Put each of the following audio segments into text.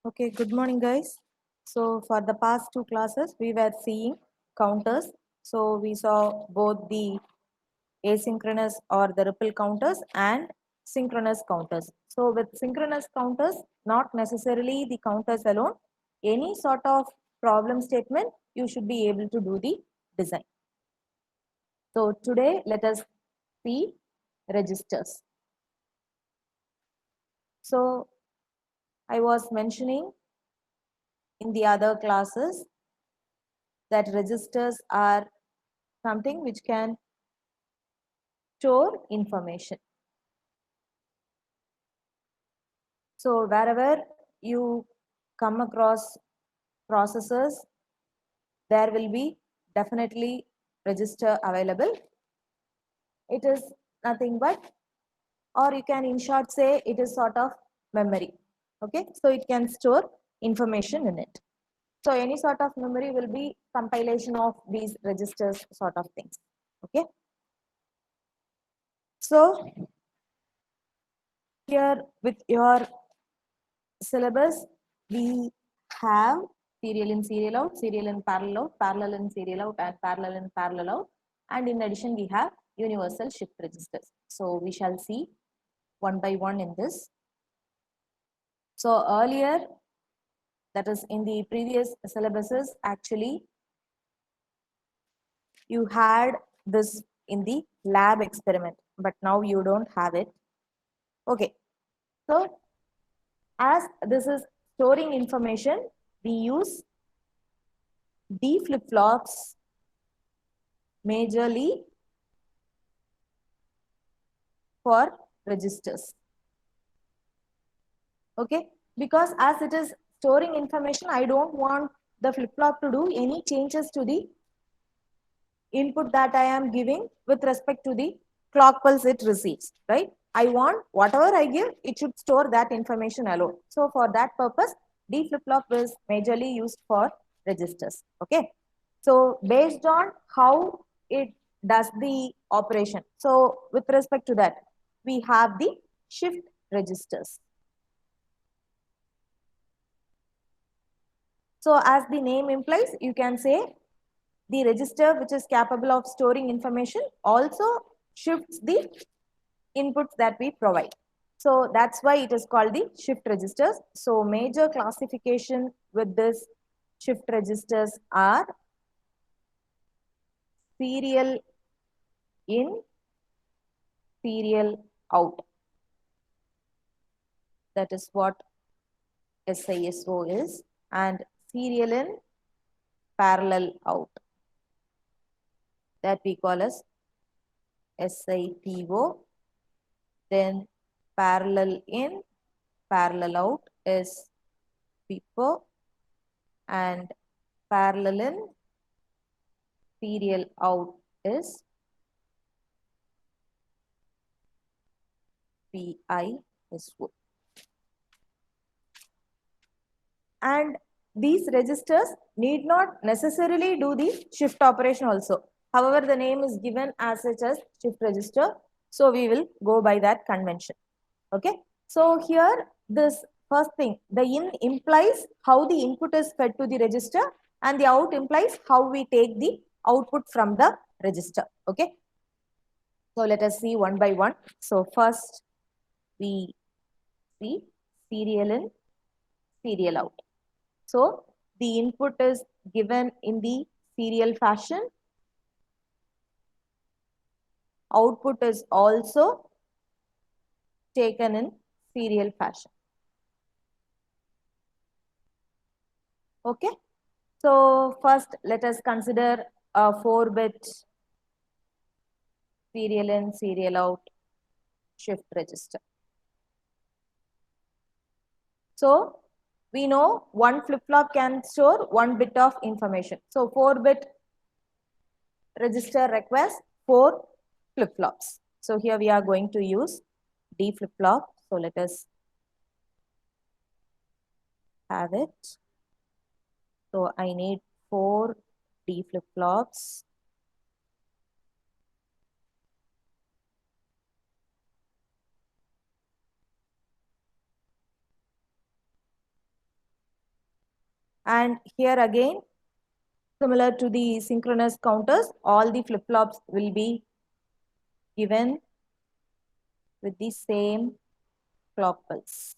Okay, good morning, guys. So, for the past two classes, we were seeing counters. So, we saw both the asynchronous or the ripple counters and synchronous counters. So, with synchronous counters, not necessarily the counters alone, any sort of problem statement, you should be able to do the design. So, today, let us see registers. So, I was mentioning in the other classes that registers are something which can store information. So wherever you come across processors, there will be definitely register available. It is nothing but, or you can in short say it is sort of memory. Okay, so it can store information in it. So any sort of memory will be compilation of these registers sort of things. Okay. So here with your syllabus, we have serial in, serial out, serial in, parallel in, serial out, and parallel in, parallel out. And in addition, we have universal shift registers. So we shall see one by one in this. So earlier, that is in the previous syllabuses, actually, you had this in the lab experiment, but now you don't have it. Okay, so as this is storing information, we use D flip-flops majorly for registers. Okay, because as it is storing information, I don't want the flip-flop to do any changes to the input that I am giving with respect to the clock pulse it receives, right? I want whatever I give, it should store that information alone. So for that purpose, D flip-flop is majorly used for registers. Okay. So based on how it does the operation. So with respect to that, we have the shift registers. So as the name implies, you can say the register which is capable of storing information also shifts the inputs that we provide. So that's why it is called the shift registers. So major classification with this shift registers are serial in, serial out. That is what SISO is, and serial in, parallel out. That we call as SIPO. Then parallel in, parallel out is PIPO, and parallel in, serial out is PISO. And these registers need not necessarily do the shift operation also. However, the name is given as such as shift register. So we will go by that convention. Okay. So here this first thing, the in implies how the input is fed to the register, and the out implies how we take the output from the register. Okay. So let us see one by one. So first we see serial in, serial out. So the input is given in the serial fashion. Output is also taken in serial fashion. Okay. So first let us consider a 4-bit serial in, serial out shift register. So we know one flip-flop can store 1 bit of information. So 4-bit register requires 4 flip-flops. So here we are going to use D flip-flop. So let us have it. So I need 4 D flip-flops. And here again, similar to the synchronous counters, all the flip-flops will be given with the same clock pulse.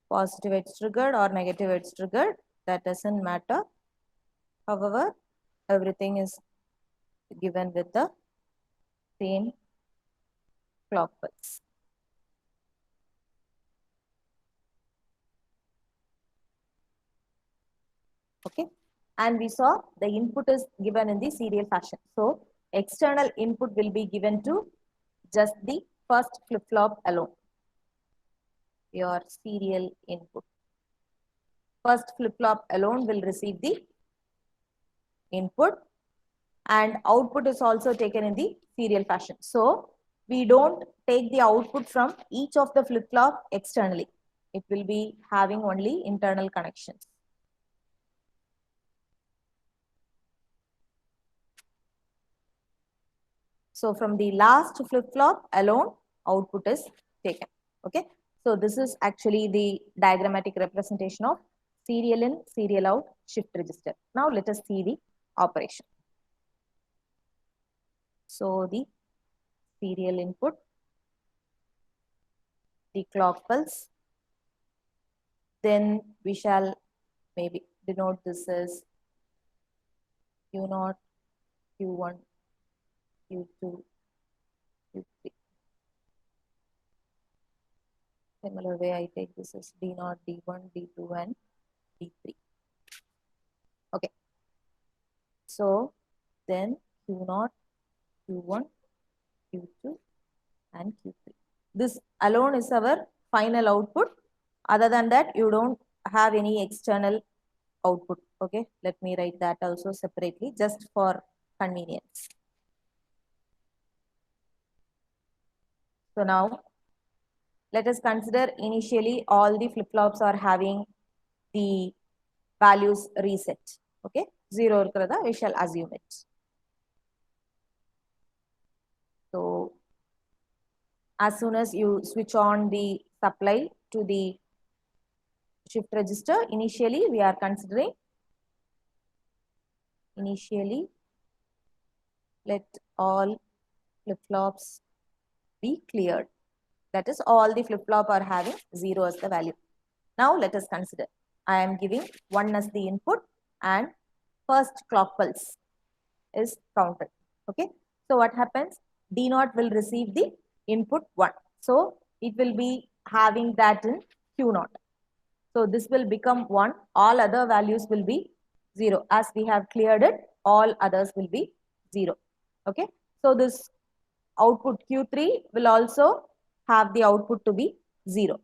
Positive edge triggered or negative edge triggered, that doesn't matter. However, everything is given with the same clock pulse. Okay, and we saw the input is given in the serial fashion. So external input will be given to just the first flip-flop alone. Your serial input. First flip-flop alone will receive the input, and output is also taken in the serial fashion. So we don't take the output from each of the flip-flop externally. It will be having only internal connections. So from the last flip-flop alone, output is taken. Okay. So this is actually the diagrammatic representation of serial in, serial out shift register. Now let us see the operation. So the serial input, the clock pulse, then we shall maybe denote this as Q0, Q1, Q2, Q3. Similar way, I take this as D0, D1, D2, and D3. Okay. So then Q0, Q1, Q2, and Q3. This alone is our final output. Other than that, you don't have any external output. Okay, let me write that also separately just for convenience. So now let us consider initially all the flip-flops are having the values reset. Okay, 0 irukradha, we shall assume it. So as soon as you switch on the supply to the shift register, initially we are considering let all flip-flops be cleared. That is, all the flip-flop are having 0 as the value. Now let us consider. I am giving 1 as the input and first clock pulse is counted. Okay. So what happens? D0 will receive the input 1. So it will be having that in Q0. So this will become 1. All other values will be 0. As we have cleared it, all others will be 0. Okay. So this output Q3 will also have the output to be 0.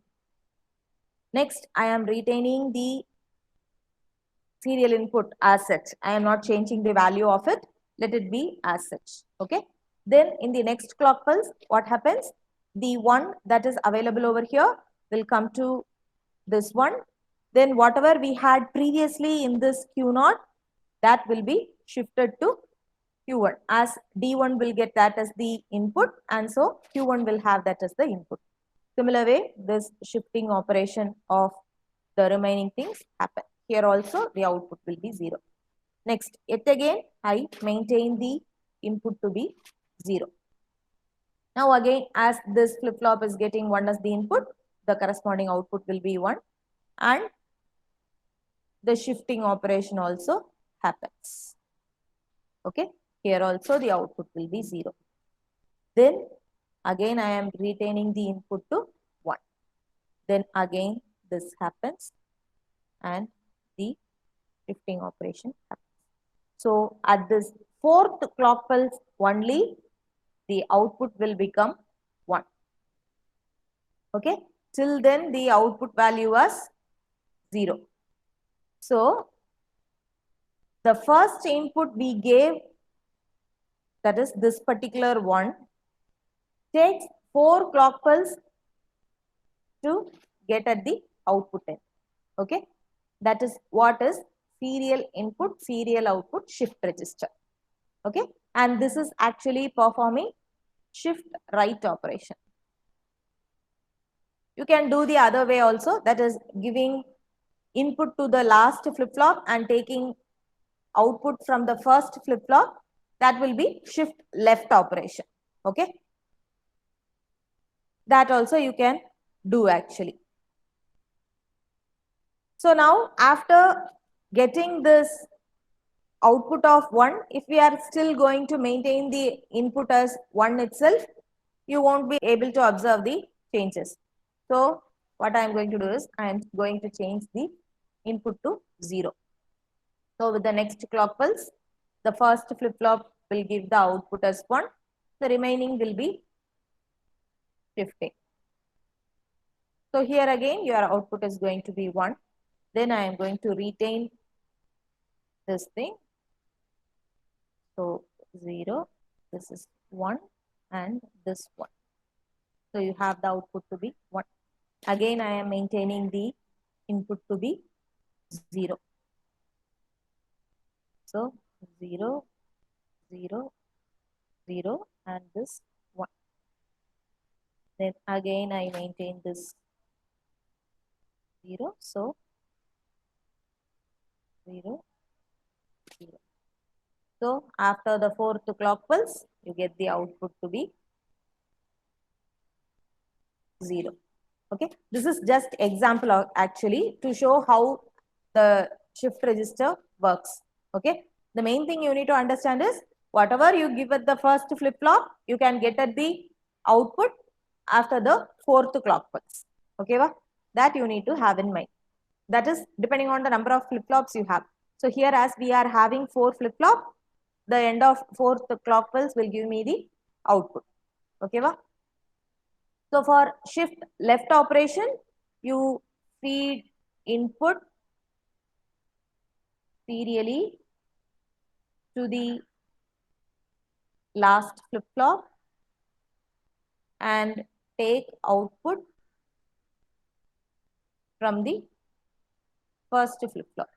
Next, I am retaining the serial input as such. I am not changing the value of it. Let it be as such. Okay. Then in the next clock pulse, what happens? The one that is available over here will come to this one. Then whatever we had previously in this Q0, that will be shifted to Q1, as D1 will get that as the input, and so Q1 will have that as the input. Similar way, this shifting operation of the remaining things happen. Here also the output will be 0. Next, yet again, I maintain the input to be 0. Now again, as this flip-flop is getting 1 as the input, the corresponding output will be 1, and the shifting operation also happens. Okay, here also the output will be 0. Then again I am retaining the input to 1. Then again this happens and the shifting operation happens. So at this fourth clock pulse only, the output will become 1. Okay, till then the output value was 0. So the first input we gave, that is this particular one, takes 4 clock pulse to get at the output end. Okay, that is what is serial input, serial output shift register. Okay, and this is actually performing shift right operation. You can do the other way also, that is giving input to the last flip-flop and taking output from the first flip-flop. That will be shift left operation. Okay. That also you can do actually. So now after getting this output of 1, if we are still going to maintain the input as 1 itself, you won't be able to observe the changes. So what I am going to do is I am going to change the input to 0. So with the next clock pulse, the first flip-flop will give the output as 1. The remaining will be shifting. So here again your output is going to be 1. Then I am going to retain this thing. So 0, this is 1 and this 1. So you have the output to be 1. Again I am maintaining the input to be 0. So 0, 0, 0 and this 1. Then again I maintain this 0. So 0, 0. So after the 4th clock pulse, you get the output to be 0. Okay. This is just example of actually to show how the shift register works. Okay. The main thing you need to understand is whatever you give at the first flip-flop, you can get at the output after the 4th clock pulse. Okay. That you need to have in mind. That is depending on the number of flip-flops you have. So here as we are having 4 flip-flop, the end of 4th clock pulse will give me the output. Okay. So for shift left operation, you feed input serially to the last flip-flop and take output from the first flip-flop.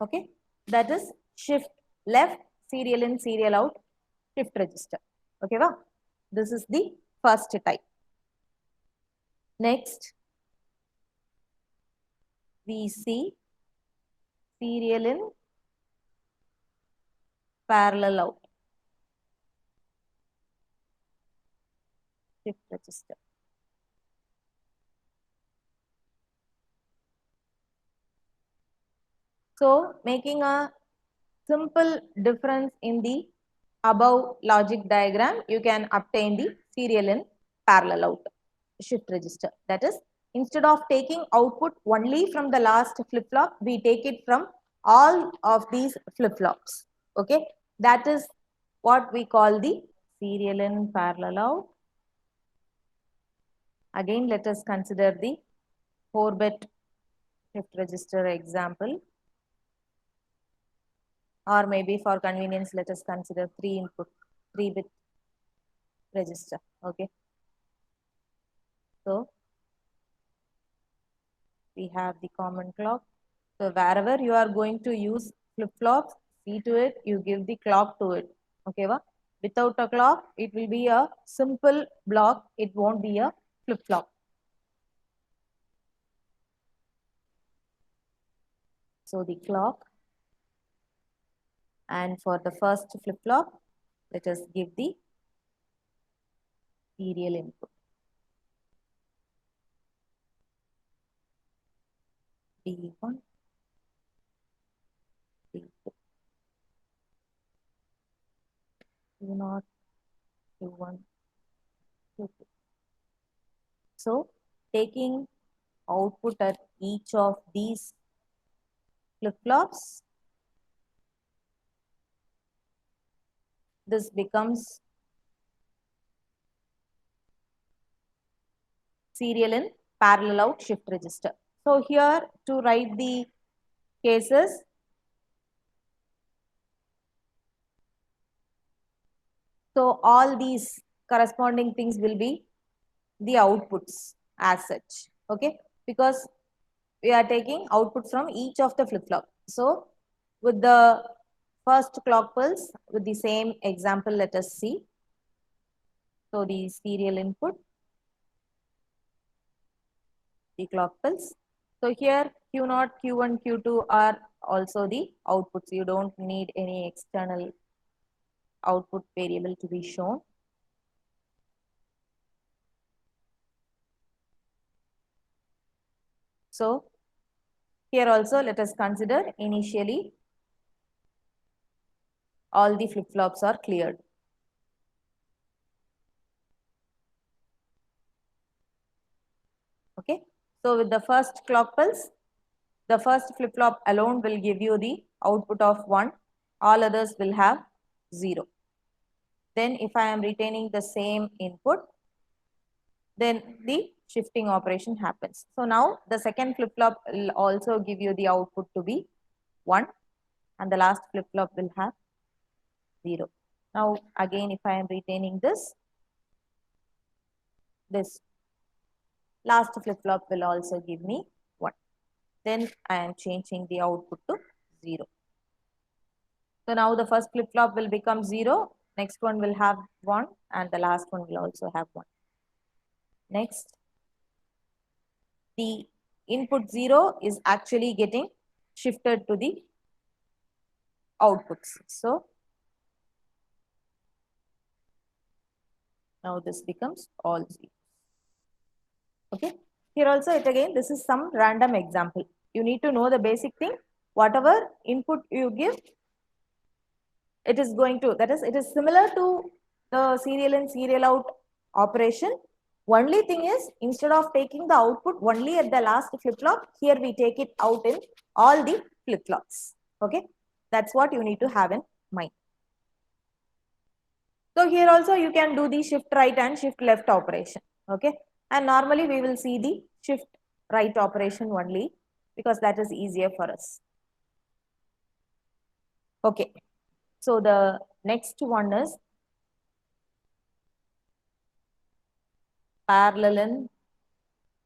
Okay, that is shift left, serial in, serial out, shift register. Okay, this is the first type. Next, we see serial in, parallel out, shift register. So making a simple difference in the above logic diagram, you can obtain the serial in, parallel out shift register. That is, instead of taking output only from the last flip-flop, we take it from all of these flip-flops. Okay, that is what we call the serial in, parallel out. Again, let us consider the 4-bit shift register example. Or maybe for convenience, let us consider 3-bit register. Okay. So we have the common clock. So wherever you are going to use flip-flops, see to it, you give the clock to it. Okay, without a clock, it will be a simple block. It won't be a flip-flop. So the clock. And for the first flip-flop, let us give the serial input. D1, D2, D0, D1, D2. So taking output at each of these flip-flops, this becomes serial in, parallel out shift register. So here to write the cases, so all these corresponding things will be the outputs as such. Okay, because we are taking output from each of the flip-flop. So with the first clock pulse, with the same example, let us see. So the serial input, the clock pulse. So here Q0, Q1, Q2 are also the outputs. You don't need any external output variable to be shown. So here also let us consider initially all the flip-flops are cleared. Okay. So with the first clock pulse, the first flip-flop alone will give you the output of 1. All others will have 0. Then if I am retaining the same input, then the shifting operation happens. So now the second flip-flop will also give you the output to be 1 and the last flip-flop will have 0. Now again if I am retaining this last flip-flop will also give me 1. Then I am changing the output to 0. So now the first flip-flop will become 0, next one will have 1 and the last one will also have 1. Next, the input 0 is actually getting shifted to the outputs. So now this becomes all 0. Okay. Here also it again, this is some random example. You need to know the basic thing. Whatever input you give, it is going to, that is, it is similar to the serial in serial out operation. Only thing is, instead of taking the output only at the last flip-flop, here we take it out in all the flip-flops. Okay, that's what you need to have in mind. So here also you can do the shift right and shift left operation. Okay, and normally we will see the shift right operation only because that is easier for us. Okay, so the next one is parallel in,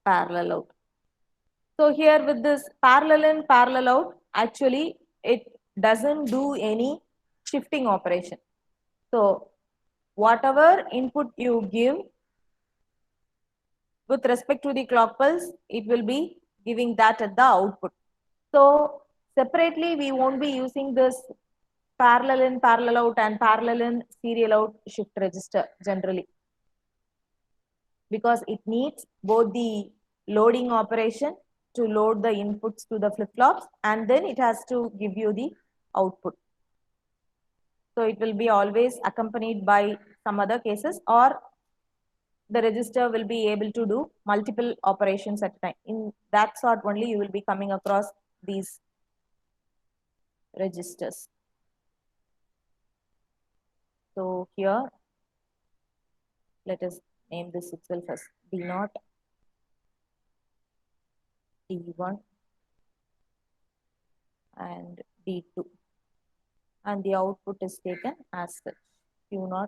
parallel out. So here with this parallel in, parallel out, actually it doesn't do any shifting operation. So whatever input you give with respect to the clock pulse, it will be giving that at the output. So separately, we won't be using this parallel in, parallel out and parallel in, serial out shift register generally, because it needs both the loading operation to load the inputs to the flip-flops and then it has to give you the output. So it will be always accompanied by some other cases, or the register will be able to do multiple operations at a time. In that sort only you will be coming across these registers. So here let us name this itself as D0, D1 and D2, and the output is taken as such, Q0,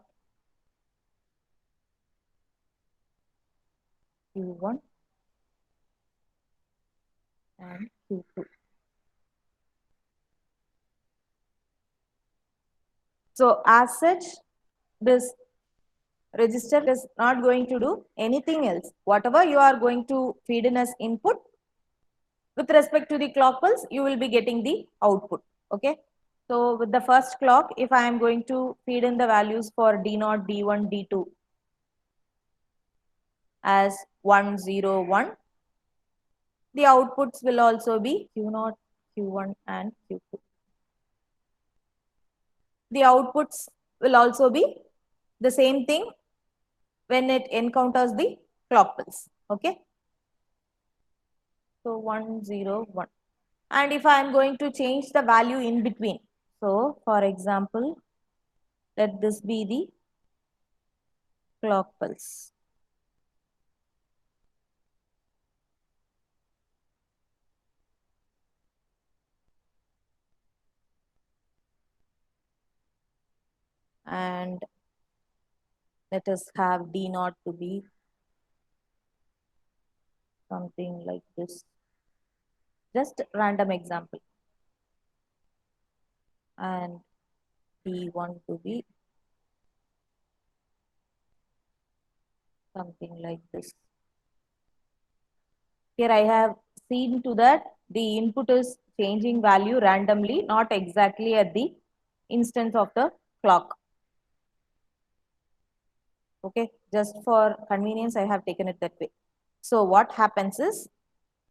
Q1 and Q2. So as such, this register is not going to do anything else. Whatever you are going to feed in as input, with respect to the clock pulse, you will be getting the output. Okay. So with the first clock, if I am going to feed in the values for D0, D1, D2 as 1, 0, 1, the outputs will also be Q0, Q1 and Q2. The outputs will also be the same thing when it encounters the clock pulse. Okay. So 1, 0, 1. And if I am going to change the value in between, so for example, let this be the clock pulse. And let us have D naught to be something like this. Just random example. And D1 to be something like this. Here I have seen to that the input is changing value randomly, not exactly at the instance of the clock. Okay, just for convenience, I have taken it that way. So what happens is,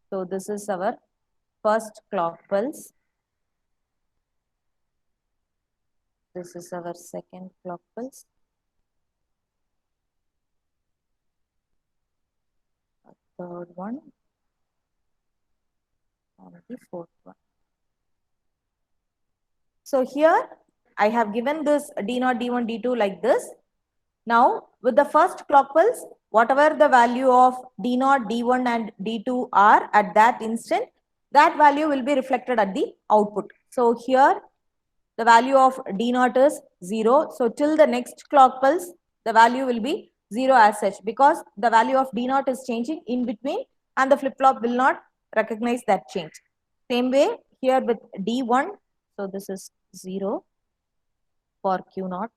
so this is our first clock pulse. This is our second clock pulse. Third one and the fourth one. So here I have given this D0, D1, D2 like this. Now with the first clock pulse, whatever the value of D0, D1 and D2 are at that instant, that value will be reflected at the output. So here the value of D0 is 0. So till the next clock pulse, the value will be 0 as such, because the value of D0 is changing in between and the flip-flop will not recognize that change. Same way here with D1, so this is 0 for Q0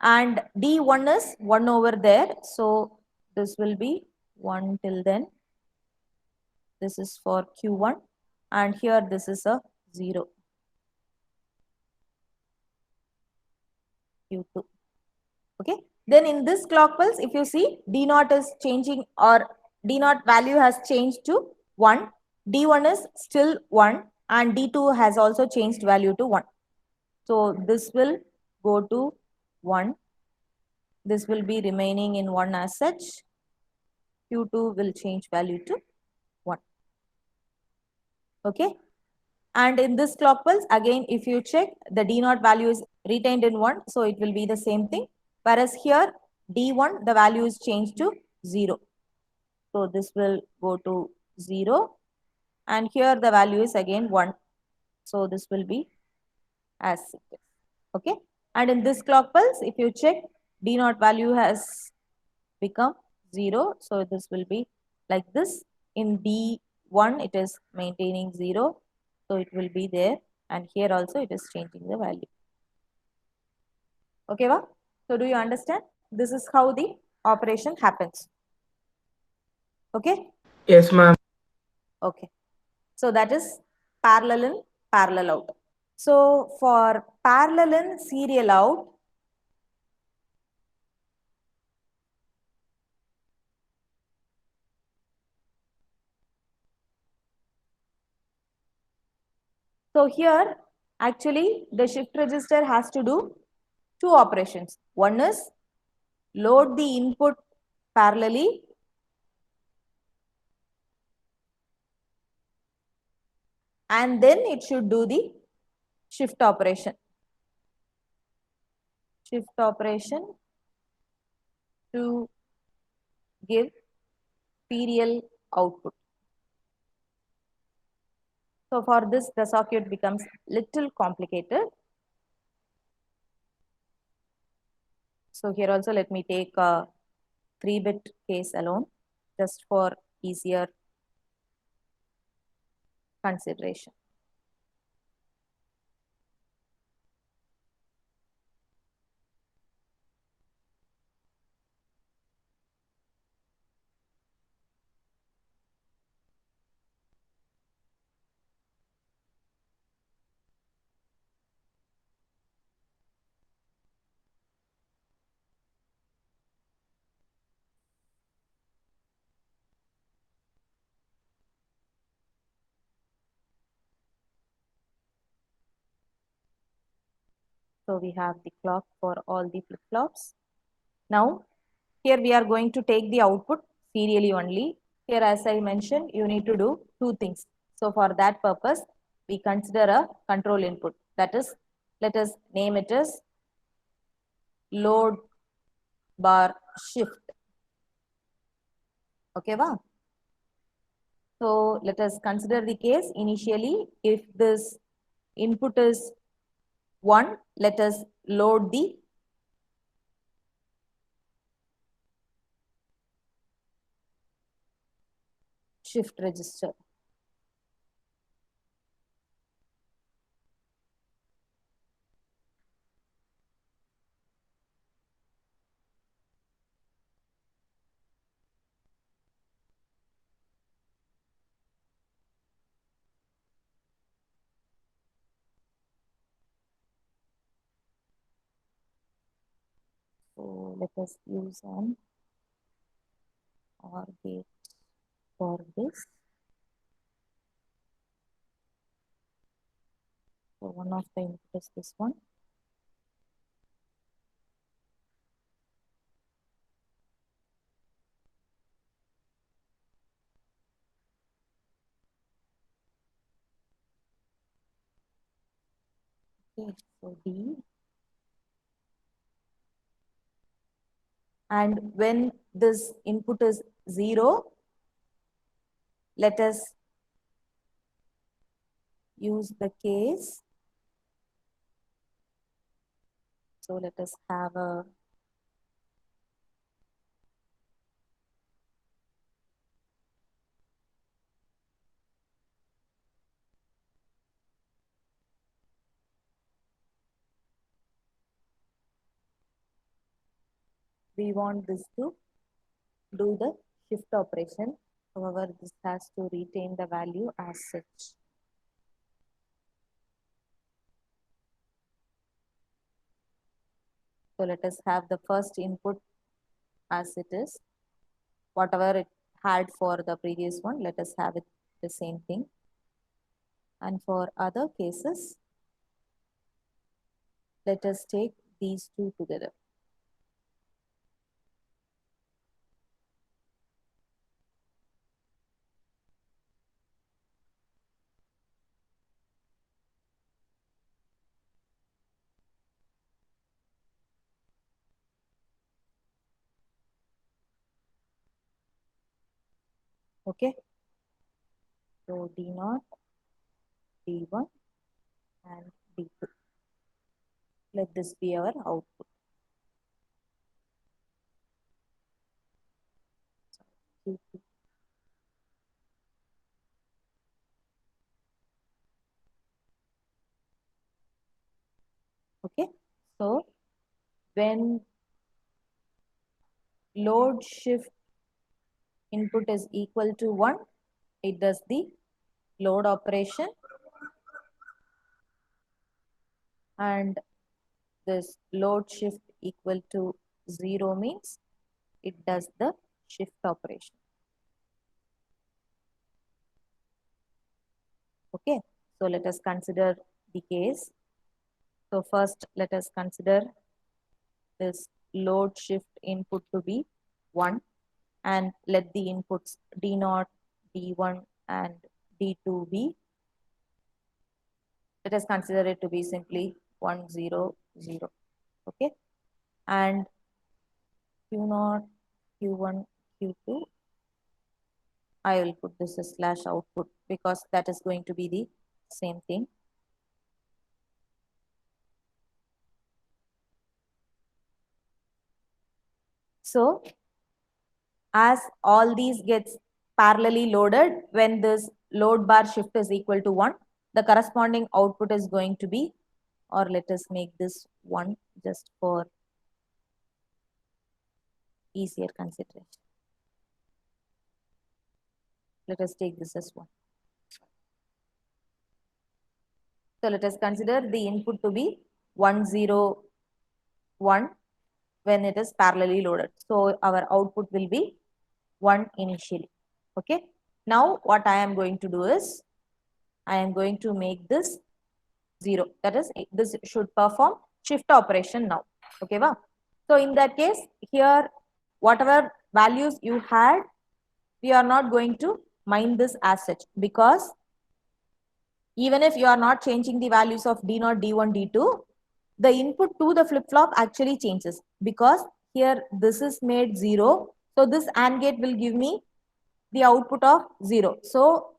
and D1 is 1 over there. So this will be 1 till then. This is for Q1 and here this is a 0. Q2. Okay. Then in this clock pulse, if you see D0 is changing or D0 value has changed to 1, D1 is still 1 and D2 has also changed value to 1. So this will go to 1. This will be remaining in 1 as such. Q2 will change value to 1. Okay. And in this clock pulse, again, if you check, the D0 value is retained in 1, so it will be the same thing. Whereas here, D1, the value is changed to 0. So this will go to 0. And here the value is again 1. So this will be as it is. Okay. And in this clock pulse, if you check, D0 value has become 0. So this will be like this. In D1, it is maintaining 0. So it will be there. And here also it is changing the value. Okay, va? So do you understand? This is how the operation happens. Okay? Yes, ma'am. Okay. So that is parallel in, parallel out. So for parallel in, serial out, so here actually the shift register has to do two operations. One is load the input parallelly and then it should do the shift operation. Shift operation to give serial output. So for this, the circuit becomes little complicated. So here also let me take a 3-bit case alone, just for easier consideration. So we have the clock for all the flip-flops. Now, here we are going to take the output serially only. Here, as I mentioned, you need to do two things. So for that purpose, we consider a control input. That is, let us name it as load bar shift. Okay, wow. So let us consider the case initially. If this input is 1, let us load the shift register. So let us use an OR gate for this. So one of the input is this one. Okay, so D. And when this input is 0, let us use the case. So let us have a we want this to do the shift operation. However, this has to retain the value as such. So let us have the first input as it is. Whatever it had for the previous one, let us have it the same thing. And for other cases, let us take these two together. Okay. So D0, D1 and D2. Let this be our output. Q2. Okay. So when load shift input is equal to 1, it does the load operation, and this load shift equal to 0 means it does the shift operation. Okay, so let us consider the case. So first let us consider this load shift input to be 1, and let the inputs D0, D1 and D2 be, let us consider it to be simply 1, 0, 0. Okay, and Q0, Q1, Q2, I will put this as slash output because that is going to be the same thing. So as all these gets parallelly loaded, when this load bar shift is equal to 1, the corresponding output is going to be, or let us make this 1 just for easier consideration. Let us take this as 1. So let us consider the input to be 1, 0, 1 when it is parallelly loaded. So our output will be 1 initially. Okay. Now what I am going to do is I am going to make this 0. That is, this should perform shift operation now. Okay, wow. So in that case, here whatever values you had, we are not going to mind this as such, because even if you are not changing the values of D0, D1, D2, the input to the flip-flop actually changes, because here this is made 0. So this AND gate will give me the output of 0. So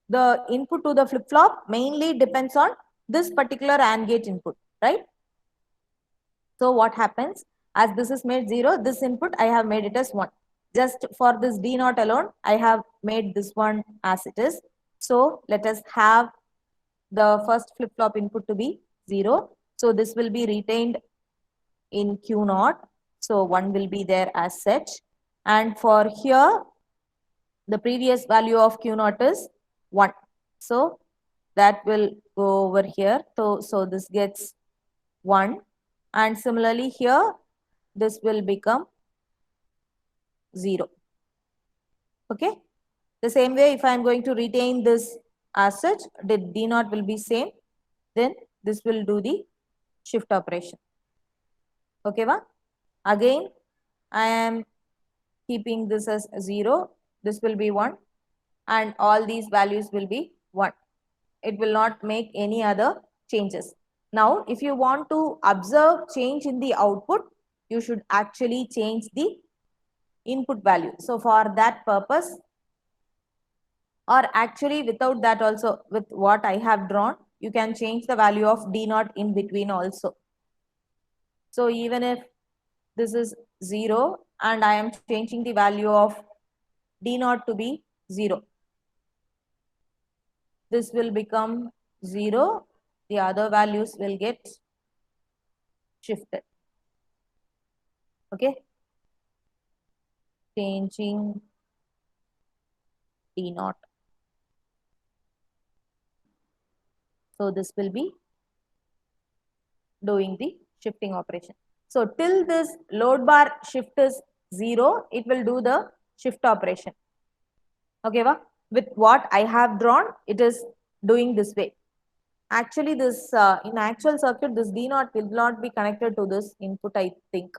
the input to the flip-flop mainly depends on this particular AND gate input, right? So what happens, as this is made 0, this input I have made it as 1. Just for this D0 alone, I have made this one as it is. So let us have the first flip-flop input to be 0. So this will be retained in Q0. So 1 will be there as such. And for here, the previous value of Q0 is 1. So that will go over here. So this gets 1. And similarly here, this will become 0. Okay. The same way, if I am going to retain this as such, the D0 will be same. Then this will do the shift operation. Okay, va? Again, I am keeping this as 0. This will be 1. And all these values will be 1. It will not make any other changes. Now, if you want to observe change in the output, you should actually change the input value. So, for that purpose, or actually without that also, with what I have drawn, you can change the value of D0 in between also. So, even if this is 0 and I am changing the value of D0 to be 0, this will become 0. The other values will get shifted. Okay. Changing D0. So this will be doing the shifting operation. So till this load bar shift is 0, it will do the shift operation. Okay, va? With what I have drawn, it is doing this way. Actually, this in actual circuit, this D0 will not be connected to this input, I think.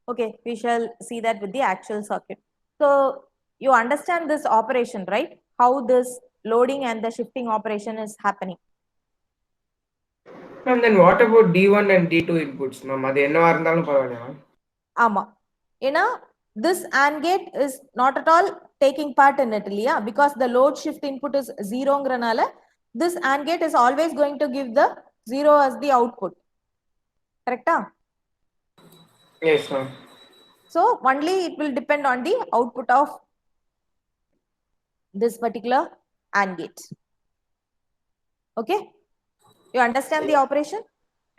Okay, we shall see that with the actual circuit. So you understand this operation, right? How this loading and the shifting operation is happening. Ma'am, then what about D1 and D2 inputs, ma'am? அது என்னவா இருந்தாலும் பரவாயில்லையா? ஆமா. ஏன்னா this AND gate is not at all taking part in it, இல்லையா? Because the load shift input is 0ங்கிறனால this AND gate is always going to give the 0 as the output. Correcta? Yes, ma'am. So only it will depend on the output of this particular AND gate. Okay? You understand the operation?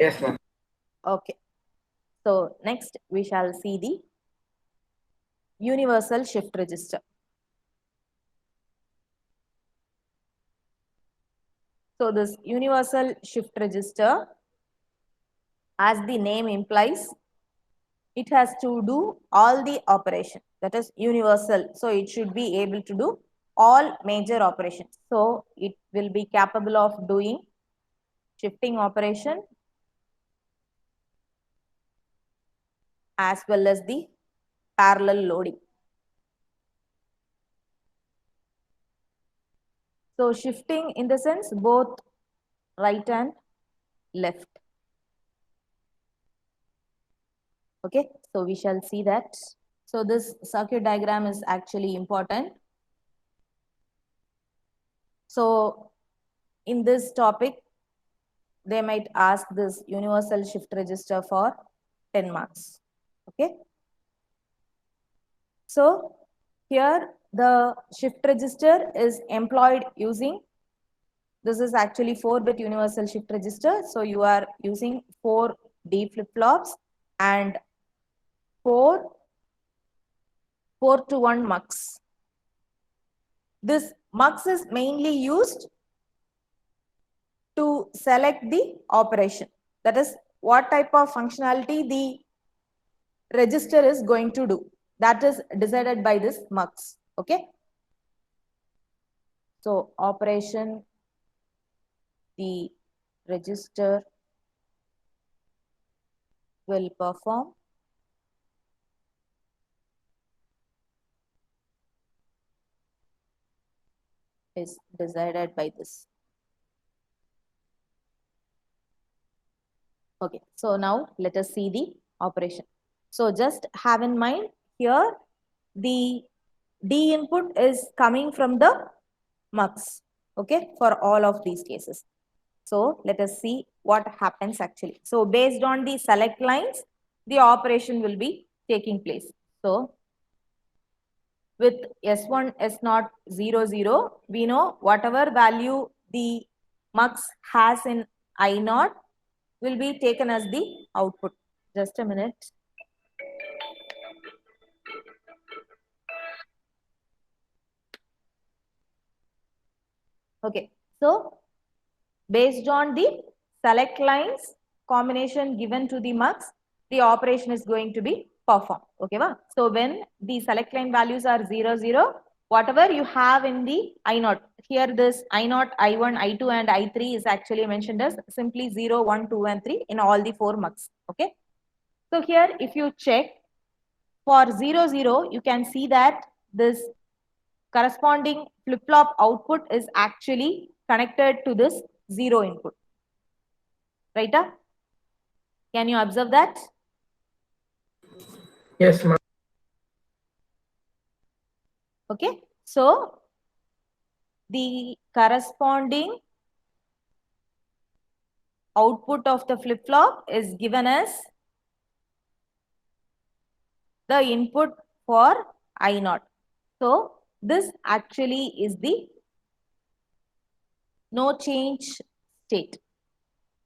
Yes, ma'am. Okay. So next we shall see the universal shift register. So this universal shift register, as the name implies, it has to do all the operation, that is universal. So it should be able to do all major operations. So it will be capable of doing shifting operation as well as the parallel loading. So shifting in the sense both right and left. Okay, so we shall see that. So this circuit diagram is actually important. So in this topic, they might ask this universal shift register for 10 marks. Okay. So here the shift register is employed using, this is actually 4-bit universal shift register. So you are using 4 D flip-flops and 4 to 1 mux. This mux is mainly used to select the operation. That is what type of functionality the register is going to do. That is decided by this mux. Okay. So operation the register will perform is decided by this. Okay, so now let us see the operation. So just have in mind here the D input is coming from the mux, okay, for all of these cases. So let us see what happens actually. So based on the select lines, the operation will be taking place. So with S1, S0, 0, 0, we know whatever value the mux has in I0 will be taken as the output. Just a minute. So based on the select lines combination given to the mux, the operation is going to be performed. Okay, va? So when the select line values are 0, 0, whatever you have in the I0, here this I0, I1, I2 and I3 is actually mentioned as simply 0, 1, 2 and 3 in all the 4 mux. Okay. So here if you check for 0, 0, you can see that this corresponding flip-flop output is actually connected to this 0 input. Right? Can you observe that? Yes, ma'am. Okay. So the corresponding output of the flip-flop is given as the input for I0. So this actually is the no change state.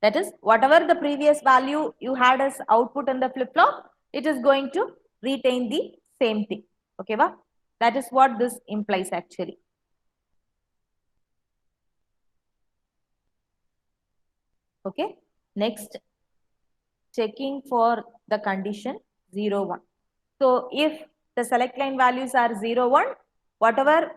That is, whatever the previous value you had as output in the flip-flop, it is going to retain the same thing. Okay, va? That is what this implies actually. Okay. Next, checking for the condition 0, 1. So if the select line values are 0, 1, whatever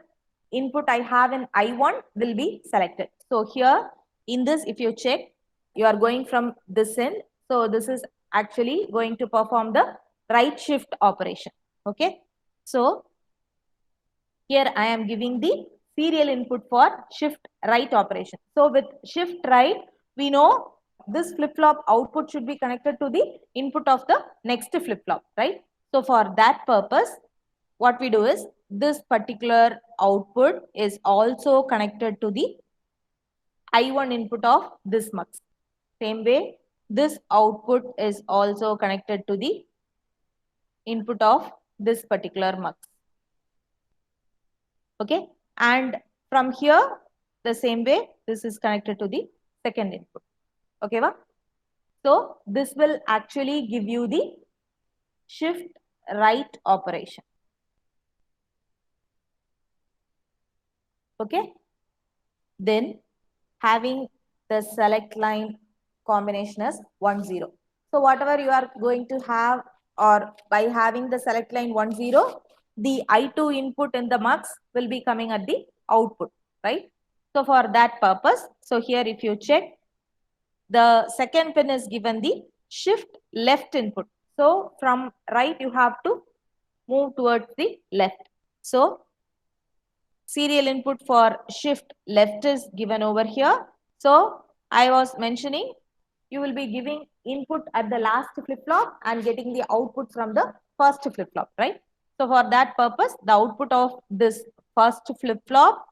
input I have in I1 will be selected. So here in this, if you check, you are going from this end. So this is actually going to perform the right shift operation. Okay. So here I am giving the serial input for shift right operation. So with shift right, we know this flip-flop output should be connected to the input of the next flip-flop, right? So for that purpose, what we do is this particular output is also connected to the I1 input of this mux. Same way, this output is also connected to the input of this particular mux. Okay, and from here, the same way, this is connected to the second input. Okay, va? So this will actually give you the shift right operation. Okay, then having the select line combination as 1, 0. So whatever you are going to have, or by having the select line 1, 0, the I2 input in the mux will be coming at the output, right? So for that purpose, so here if you check, the second pin is given the shift left input. So from right, you have to move towards the left. So serial input for shift left is given over here. So I was mentioning you will be giving input at the last flip-flop and getting the output from the first flip-flop, right? So for that purpose, the output of this first flip-flop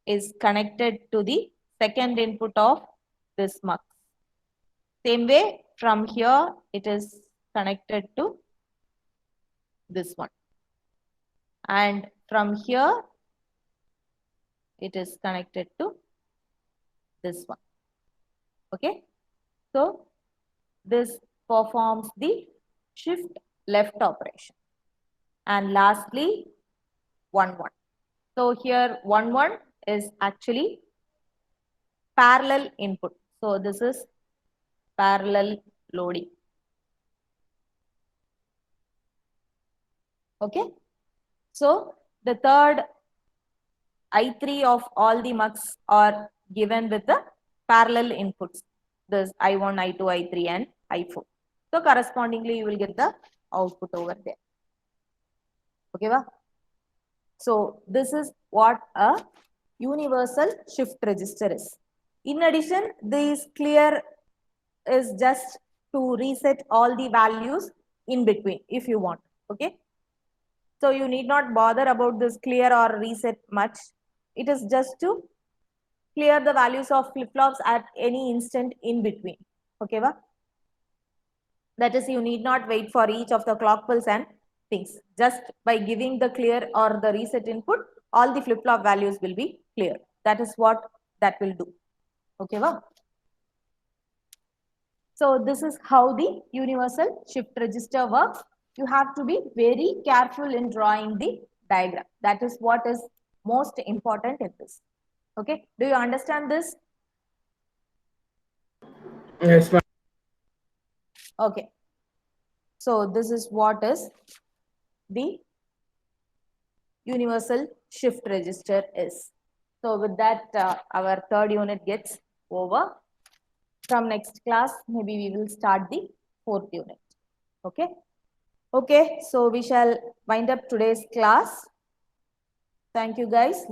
is connected to the second input of this mux. Same way, from here, it is connected to this one. And from here, it is connected to this one. Okay. So this performs the shift left operation. And lastly, 1, 1. So here 1, 1 is actually parallel input. So this is parallel loading. Okay. So the third I3 of all the mux are given with the parallel inputs. This I1, I2, I3 and I4. So correspondingly, you will get the output over there. Okay, va? So this is what a universal shift register is. In addition, this clear is just to reset all the values in between if you want. Okay. So you need not bother about this clear or reset much. It is just to clear the values of flip-flops at any instant in between. Okay, va? That is, you need not wait for each of the clock pulse and things. Just by giving the clear or the reset input, all the flip-flop values will be clear. That is what that will do. Okay, va? So this is how the universal shift register works. You have to be very careful in drawing the diagram. That is what is most important in this. Okay, do you understand this? Yes, ma'am. Okay, so this is what is the universal shift register is. So with that, our third unit gets over. From next class, maybe we will start the fourth unit. Okay. Okay, so we shall wind up today's class. Thank you, guys.